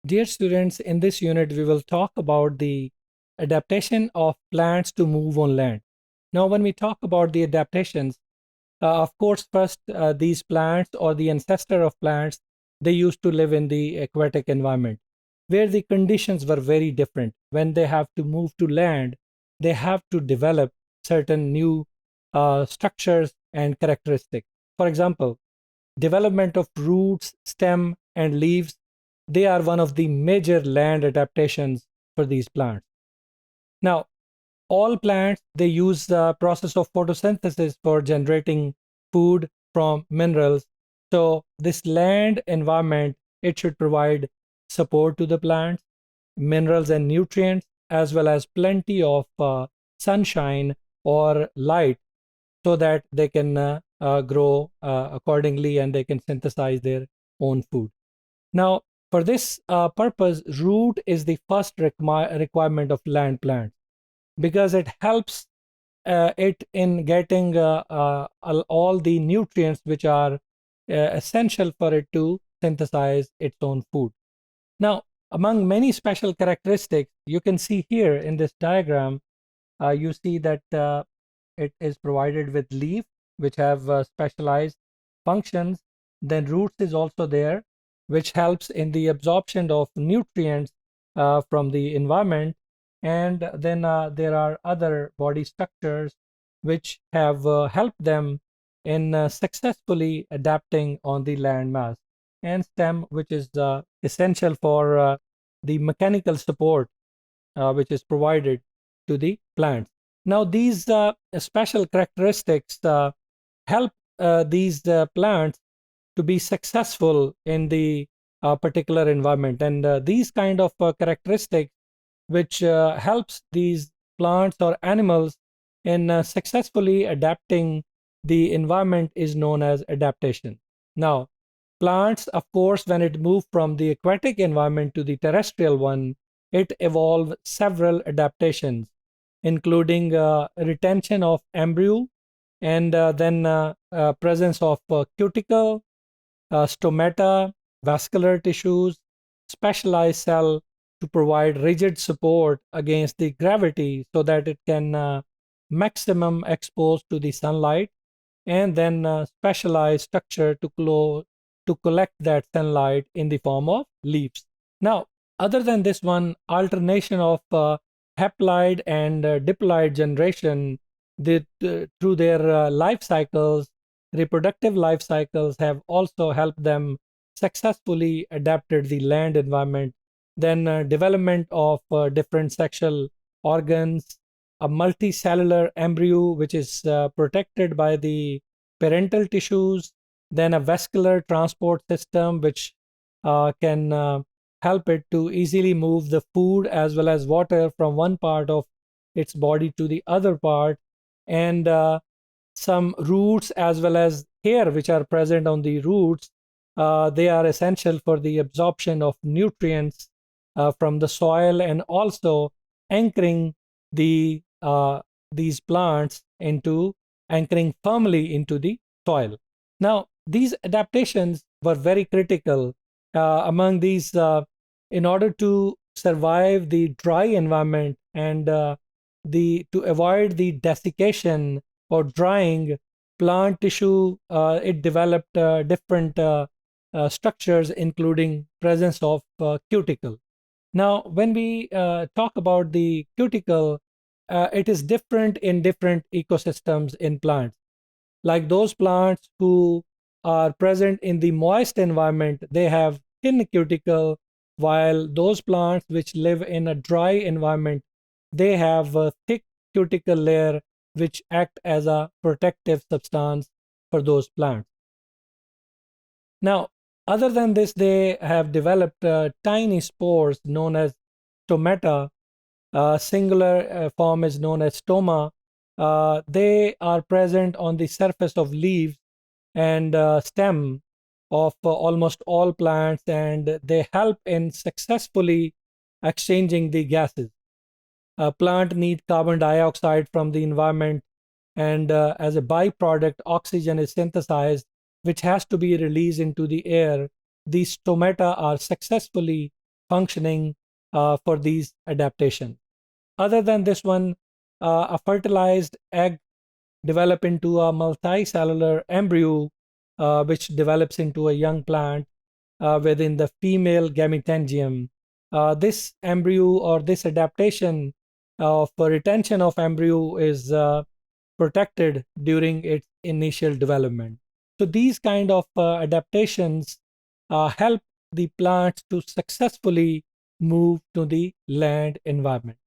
Dear students, in this unit, we will talk about the adaptation of plants to move on land. Now, when we talk about the adaptations, of course, first, these plants or the ancestor of plants, they used to live in the aquatic environment where the conditions were very different. When they have to move to land, they have to develop certain new structures and characteristics. For example, development of roots, stem, and leaves, they are one of the major land adaptations for these plants. Now, all plants, they use the process of photosynthesis for generating food from minerals. So this land environment, it should provide support to the plants, minerals and nutrients, as well as plenty of sunshine or light so that they can grow accordingly and they can synthesize their own food. Now, for this purpose, root is the first requirement of land plants because it helps it in getting all the nutrients which are essential for it to synthesize its own food. Now, among many special characteristics, you can see here in this diagram, you see that it is provided with leaf, which have specialized functions. Then roots is also there, which helps in the absorption of nutrients from the environment. And then there are other body structures which have helped them in successfully adapting on the land mass. And stem, which is essential for the mechanical support which is provided to the plants. Now, these special characteristics help these plants to be successful in the particular environment. And these kind of characteristics which helps these plants or animals in successfully adapting the environment is known as adaptation. Now, plants, of course, when it moved from the aquatic environment to the terrestrial one, it evolved several adaptations, including retention of embryo and then presence of cuticle, stomata, vascular tissues, specialized cell to provide rigid support against the gravity so that it can maximum expose to the sunlight, and then specialized structure to collect that sunlight in the form of leaves. Now, other than this one, alternation of haploid and diploid generation through their life cycles, reproductive life cycles have also helped them successfully adapted the land environment. Then development of different sexual organs, a multicellular embryo which is protected by the parental tissues, then a vascular transport system which can help it to easily move the food as well as water from one part of its body to the other part, and some roots as well as hair which are present on the roots. They are essential for the absorption of nutrients from the soil and also anchoring these plants into anchoring firmly into the soil. Now, these adaptations were very critical among these in order to survive the dry environment and to avoid the desiccation or drying plant tissue. It developed different structures, including presence of cuticle. Now, when we talk about the cuticle, it is different in different ecosystems in plants. Like those plants who are present in the moist environment, they have thin cuticle, while those plants which live in a dry environment, they have a thick cuticle layer which act as a protective substance for those plants. Now, other than this, they have developed tiny spores known as stomata. Singular form is known as stoma. They are present on the surface of leaves and stem of almost all plants, and they help in successfully exchanging the gases. A plant needs carbon dioxide from the environment, and as a byproduct, oxygen is synthesized, which has to be released into the air. These stomata are successfully functioning for these adaptations. Other than this one, a fertilized egg develop into a multicellular embryo, which develops into a young plant within the female gametangium. This embryo or this adaptation for retention of embryo is protected during its initial development. So these kind of adaptations help the plants to successfully move to the land environment.